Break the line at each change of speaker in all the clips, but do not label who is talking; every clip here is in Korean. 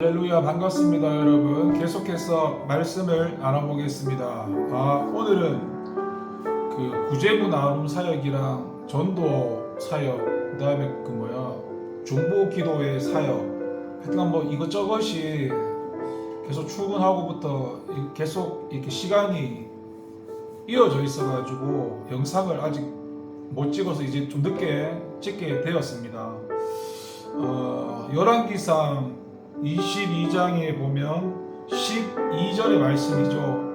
할렐루야, 반갑습니다. 여러분, 계속해서 말씀을 알아보겠습니다. 오늘은 그 구제부 나눔 사역이랑 전도 사역, 그 다음에 중보 기도의 사역, 하여튼 이것저것이 계속 출근하고부터 계속 이렇게 시간이 이어져 있어가지고 영상을 아직 못 찍어서 이제 좀 늦게 찍게 되었습니다. 열왕기상 22장에 보면 12절의 말씀이죠.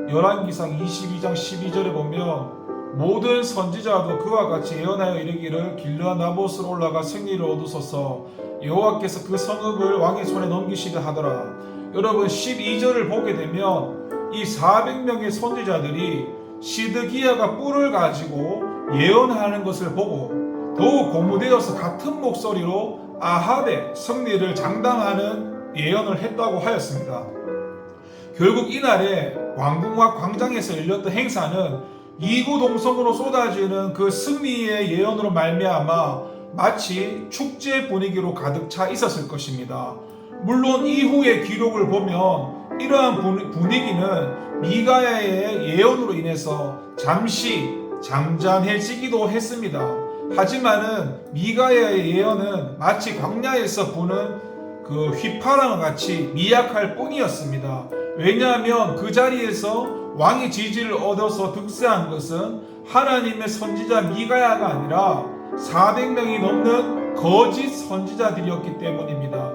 열왕기상 22장 12절에 보면 모든 선지자도 그와 같이 예언하여 이르기를 길르앗 나봇으로 올라가 승리를 얻으소서 여호와께서 그 성읍을 왕의 손에 넘기시려 하더라. 여러분, 12절을 보게 되면 이 400명의 선지자들이 시드기야가 뿔을 가지고 예언하는 것을 보고 더욱 고무되어서 같은 목소리로 아합의 승리를 장담하는 예언을 했다고 하였습니다. 결국 이날에 왕궁과 광장에서 열렸던 행사는 이구동성으로 쏟아지는 그 승리의 예언으로 말미암아 마치 축제 분위기로 가득 차 있었을 것입니다. 물론 이후의 기록을 보면 이러한 분위기는 미가야의 예언으로 인해서 잠시 잠잠해지기도 했습니다. 하지만은 미가야의 예언은 마치 광야에서 부는 그 휘파람과 같이 미약할 뿐이었습니다. 왜냐하면 그 자리에서 왕의 지지를 얻어서 득세한 것은 하나님의 선지자 미가야가 아니라 400명이 넘는 거짓 선지자들이었기 때문입니다.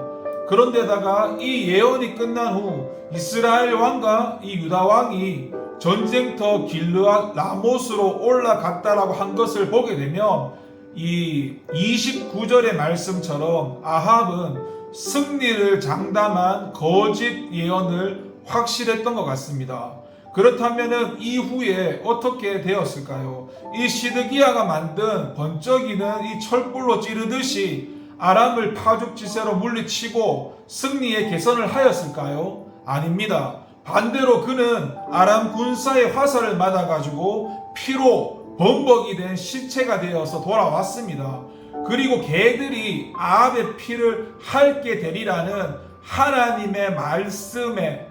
그런데다가 이 예언이 끝난 후 이스라엘 왕과 이 유다 왕이 전쟁터 길르앗 라못으로 올라갔다라고 한 것을 보게 되면 이 29절의 말씀처럼 아합은 승리를 장담한 거짓 예언을 확실했던 것 같습니다. 그렇다면 이후에 어떻게 되었을까요? 이 시드기야가 만든 번쩍이는 이 철불로 찌르듯이 아람을 파죽지세로 물리치고 승리의 개선을 하였을까요? 아닙니다. 반대로 그는 아람 군사의 화살을 맞아가지고 피로 범벅이 된 시체가 되어서 돌아왔습니다. 그리고 개들이 아합의 피를 핥게 되리라는 하나님의 말씀에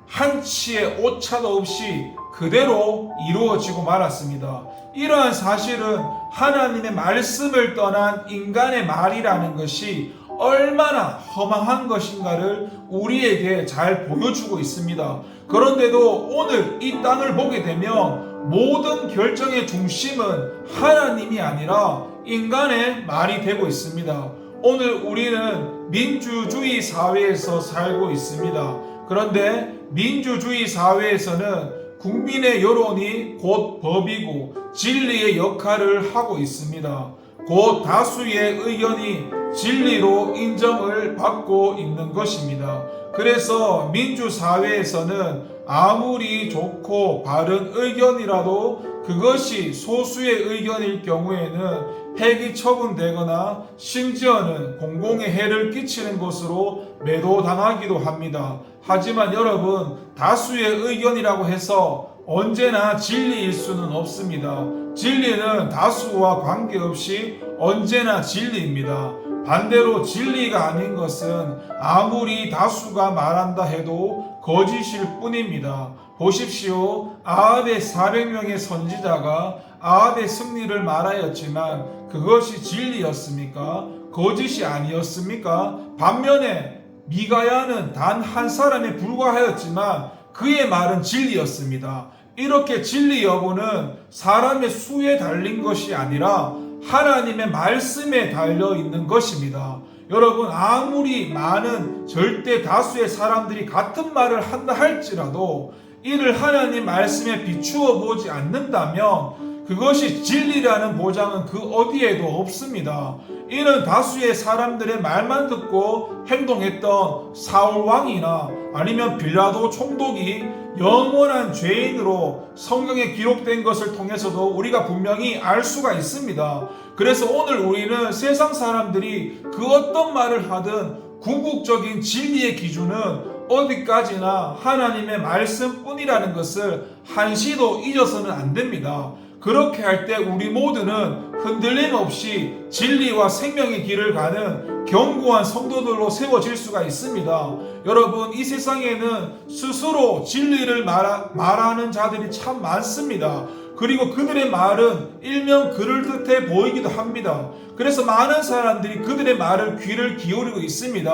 한치의 오차도 없이 그대로 이루어지고 말았습니다. 이러한 사실은 하나님의 말씀을 떠난 인간의 말이라는 것이 얼마나 허망한 것인가를 우리에게 잘 보여주고 있습니다. 그런데도 오늘 이 땅을 보게 되면 모든 결정의 중심은 하나님이 아니라 인간의 말이 되고 있습니다. 오늘 우리는 민주주의 사회에서 살고 있습니다. 그런데 민주주의 사회에서는 국민의 여론이 곧 법이고 진리의 역할을 하고 있습니다. 곧 다수의 의견이 진리로 인정을 받고 있는 것입니다. 그래서 민주사회에서는 아무리 좋고 바른 의견이라도 그것이 소수의 의견일 경우에는 폐기 처분되거나 심지어는 공공에 해를 끼치는 것으로 매도당하기도 합니다. 하지만 여러분, 다수의 의견이라고 해서 언제나 진리일 수는 없습니다. 진리는 다수와 관계없이 언제나 진리입니다. 반대로 진리가 아닌 것은 아무리 다수가 말한다 해도 거짓일 뿐입니다. 보십시오. 아합의 400명의 선지자가 아합의 승리를 말하였지만 그것이 진리였습니까? 거짓이 아니었습니까? 반면에 미가야는 단 한 사람에 불과하였지만 그의 말은 진리였습니다. 이렇게 진리 여부는 사람의 수에 달린 것이 아니라 하나님의 말씀에 달려 있는 것입니다. 여러분, 아무리 많은 절대 다수의 사람들이 같은 말을 한다 할지라도 이를 하나님 말씀에 비추어 보지 않는다면 그것이 진리라는 보장은 그 어디에도 없습니다. 이는 다수의 사람들의 말만 듣고 행동했던 사울 왕이나 아니면 빌라도 총독이 영원한 죄인으로 성경에 기록된 것을 통해서도 우리가 분명히 알 수가 있습니다. 그래서 오늘 우리는 세상 사람들이 그 어떤 말을 하든 궁극적인 진리의 기준은 어디까지나 하나님의 말씀뿐이라는 것을 한시도 잊어서는 안 됩니다. 그렇게 할 때 우리 모두는 흔들림 없이 진리와 생명의 길을 가는 견고한 성도들로 세워질 수가 있습니다. 여러분, 이 세상에는 스스로 진리를 말하는 자들이 참 많습니다. 그리고 그들의 말은 일명 그럴듯해 보이기도 합니다. 그래서 많은 사람들이 그들의 말을 귀를 기울이고 있습니다.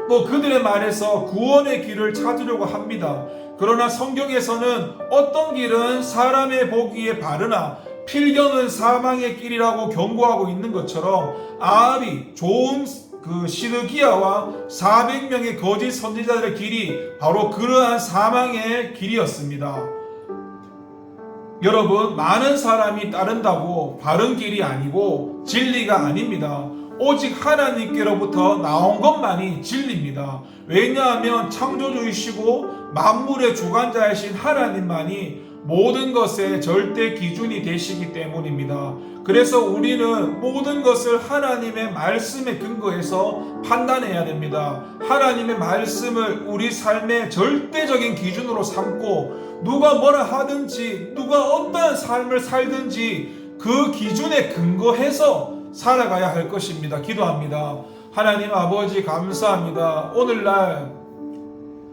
또 그들의 말에서 구원의 길을 찾으려고 합니다. 그러나 성경에서는 어떤 길은 사람의 보기에 바르나 필경은 사망의 길이라고 경고하고 있는 것처럼 아합이 좋은 시드기야와 400명의 거짓 선지자들의 길이 바로 그러한 사망의 길이었습니다. 여러분, 많은 사람이 따른다고 바른 길이 아니고 진리가 아닙니다. 오직 하나님께로부터 나온 것만이 진리입니다. 왜냐하면 창조주이시고 만물의 주관자이신 하나님만이 모든 것의 절대 기준이 되시기 때문입니다. 그래서 우리는 모든 것을 하나님의 말씀에 근거해서 판단해야 됩니다. 하나님의 말씀을 우리 삶의 절대적인 기준으로 삼고 누가 뭐라 하든지 누가 어떠한 삶을 살든지 그 기준에 근거해서 살아가야 할 것입니다. 기도합니다. 하나님 아버지, 감사합니다. 오늘날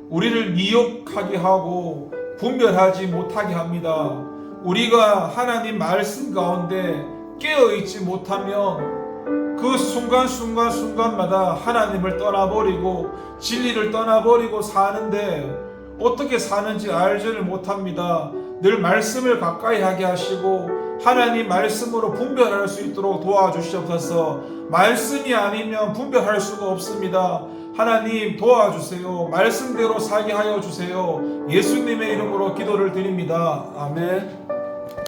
우리를 미혹하게 하고 분별하지 못하게 합니다. 우리가 하나님 말씀 가운데 깨어있지 못하면 그 순간마다 하나님을 떠나버리고 진리를 떠나버리고 사는데 어떻게 사는지 알지를 못합니다. 늘 말씀을 가까이 하게 하시고 하나님 말씀으로 분별할 수 있도록 도와주시옵소서. 말씀이 아니면 분별할 수가 없습니다. 하나님 도와주세요. 말씀대로 살게 하여 주세요. 예수님의 이름으로 기도를 드립니다. 아멘.